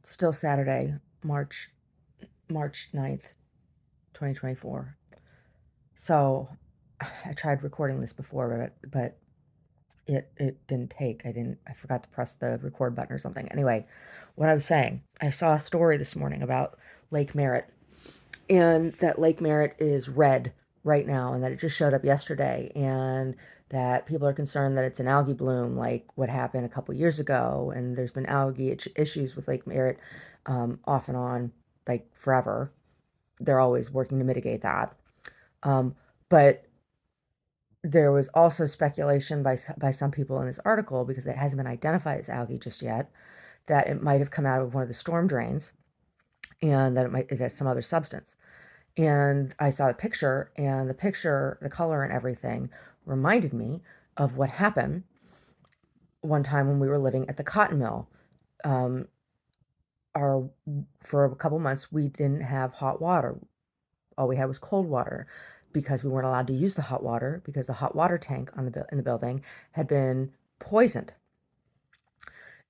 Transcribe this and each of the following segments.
Still Saturday, March 9th, 2024. So I tried recording this before, but it didn't take. I forgot to press the record button or something. Anyway, what I was saying, I saw a story this morning about Lake Merritt, and that Lake Merritt is red right now, and that it just showed up yesterday, and that people are concerned that it's an algae bloom like what happened a couple years ago, and there's been algae issues with Lake Merritt off and on like forever. They're always working to mitigate that. But there was also speculation by some people in this article, because it hasn't been identified as algae just yet, that it might have come out of one of the storm drains, and that it had some other substance. And I saw the picture, and the picture, the color and everything reminded me of what happened one time when we were living at the cotton mill. Um, our For a couple months, we didn't have hot water. All we had was cold water, because we weren't allowed to use the hot water, because the hot water tank in the building had been poisoned,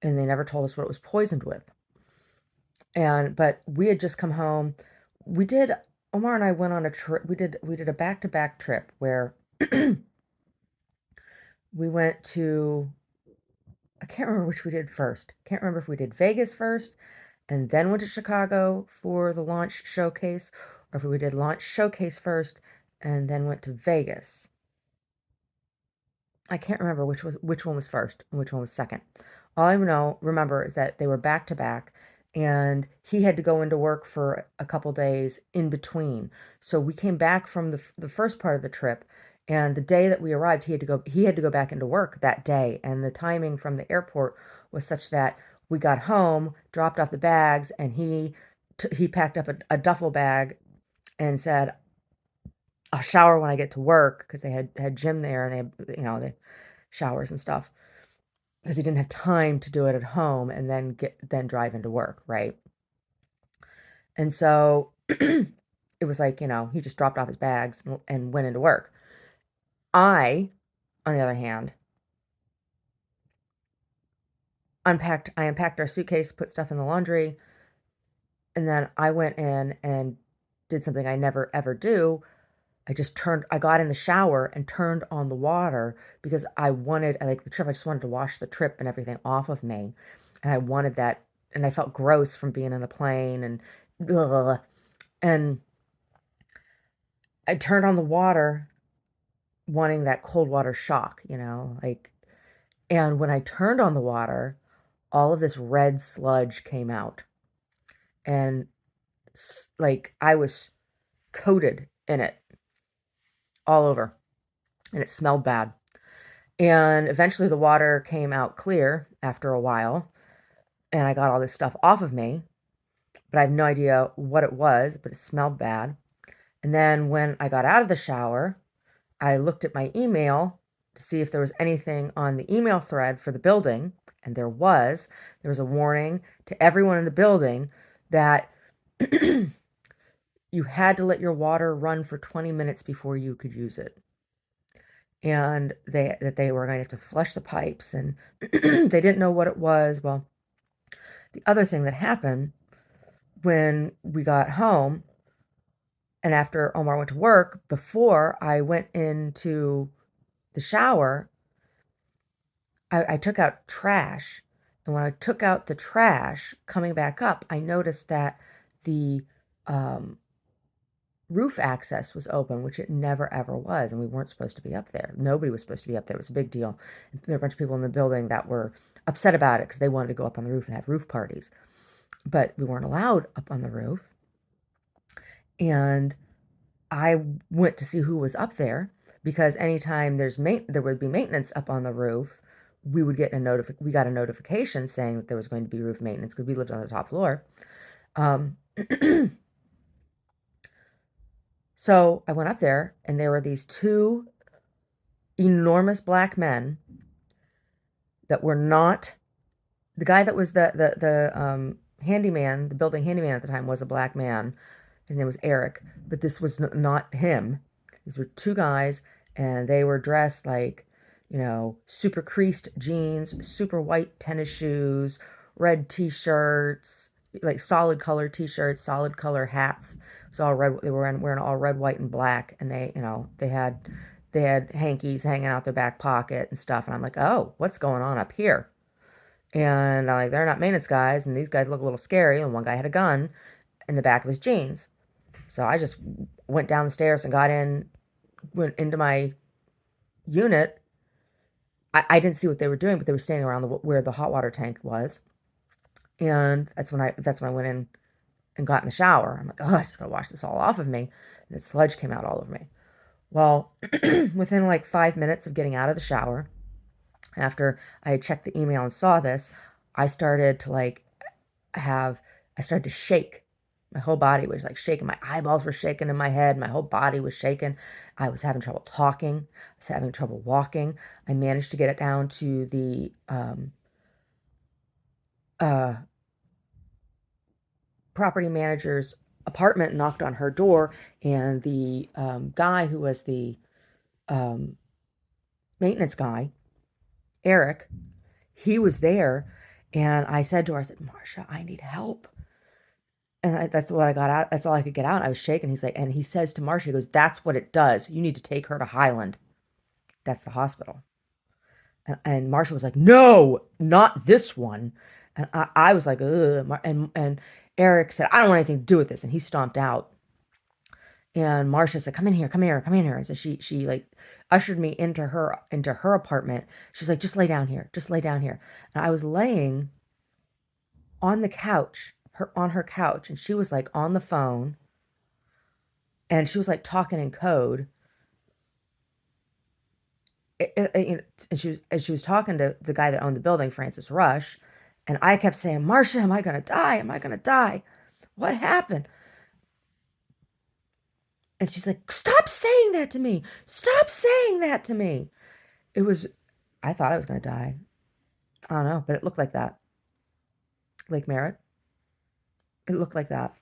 and they never told us what it was poisoned with. But we had just come home. We did Omar and I went on a trip. We did a back-to-back trip where we went to, I can't remember which we did first. Can't remember if we did Vegas first and then went to Chicago for the launch showcase, or if we did launch showcase first and then went to Vegas. I can't remember which one was first and which one was second. All I remember is that they were back to back, and he had to go into work for a couple days in between. So we came back from the first part of the trip, and the day that we arrived, he had to go back into work that day, and the timing from the airport was such that we got home, dropped off the bags, and he packed up a duffel bag and said, "I'll shower when I get to work," because they had gym there, and they showers and stuff, because he didn't have time to do it at home and then drive into work, right? And so it was like, he just dropped off his bags and went into work. I, on the other hand, I unpacked our suitcase, put stuff in the laundry, and then I went in and did something I never ever do. I got in the shower and turned on the water, because I like the trip, I just wanted to wash the trip and everything off of me. And I wanted that, and I felt gross from being in the plane, and ugh. And I turned on the water wanting that cold water shock, and when I turned on the water, all of this red sludge came out. And like I was coated in it all over, and it smelled bad. And eventually the water came out clear after a while, and I got all this stuff off of me, but I have no idea what it was, but it smelled bad. And then when I got out of the shower, I looked at my email to see if there was anything on the email thread for the building, and there was. There was a warning to everyone in the building that you had to let your water run for 20 minutes before you could use it. And they were going to have to flush the pipes, and they didn't know what it was. Well, the other thing that happened when we got home and after Omar went to work, before I went into the shower, I took out trash. And when I took out the trash, coming back up, I noticed that the um, roof access was open, which it never ever was, and we weren't supposed to be up there. Nobody was supposed to be up there. It was a big deal. There were a bunch of people in the building that were upset about it, because they wanted to go up on the roof and have roof parties, but we weren't allowed up on the roof. And I went to see who was up there, because anytime there would be maintenance up on the roof, we got a notification saying that there was going to be roof maintenance, because we lived on the top floor. Um, So I went up there, and there were these two enormous black men that were not the guy that was the handyman. The building handyman at the time was a black man. His name was Eric, but this was not him. These were two guys, and they were dressed like, super creased jeans, super white tennis shoes, red t-shirts, like solid color t-shirts, solid color hats. It was all red. They were wearing all red, white, and black, and they had hankies hanging out their back pocket and stuff. And I'm like, oh, what's going on up here? And I'm like, they're not maintenance guys, and these guys look a little scary. And one guy had a gun in the back of his jeans. So I just went down the stairs and went into my unit. I didn't see what they were doing, but they were standing around where the hot water tank was. And that's when I went in and got in the shower. I'm like, oh, I just gotta wash this all off of me. And the sludge came out all over me. Well, within like 5 minutes of getting out of the shower, after I had checked the email and saw this, I started to I started to shake. My whole body was like shaking. My eyeballs were shaking in my head. My whole body was shaking. I was having trouble talking. I was having trouble walking. I managed to get it down to the uh, property manager's apartment, knocked on her door, and the guy who was the um, maintenance guy, Eric, he was there. And I said to her, I said, Marcia, I need help. And that's what I got out. That's all I could get out. I was shaking. He's like, and he says to Marcia, he goes, that's what it does. You need to take her to Highland. That's the hospital. And Marcia was like, no, not this one. And I was like, ugh. And Eric said, I don't want anything to do with this. And he stomped out. And Marcia said, come in here, come here, come in here. And so she like ushered me into her apartment. She's like, just lay down here. Just lay down here. And I was laying on the couch, on her couch, and she was like on the phone, and she was like talking in code. And she was talking to the guy that owned the building, Francis Rush, and I kept saying, Marcia, am I gonna die? Am I gonna die? What happened? And she's like, stop saying that to me. Stop saying that to me. It was, I thought I was gonna die. I don't know, but it looked like that. Lake Merritt. It looked like that.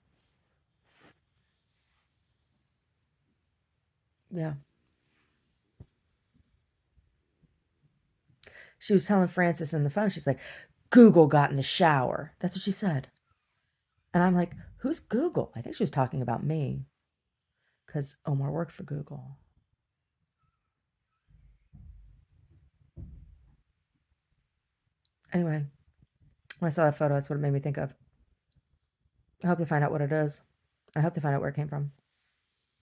Yeah. She was telling Francis on the phone, she's like, Google got in the shower. That's what she said. And I'm like, who's Google? I think she was talking about me because Omar worked for Google. Anyway, when I saw that photo, that's what it made me think of. I hope they find out what it is. I hope they find out where it came from.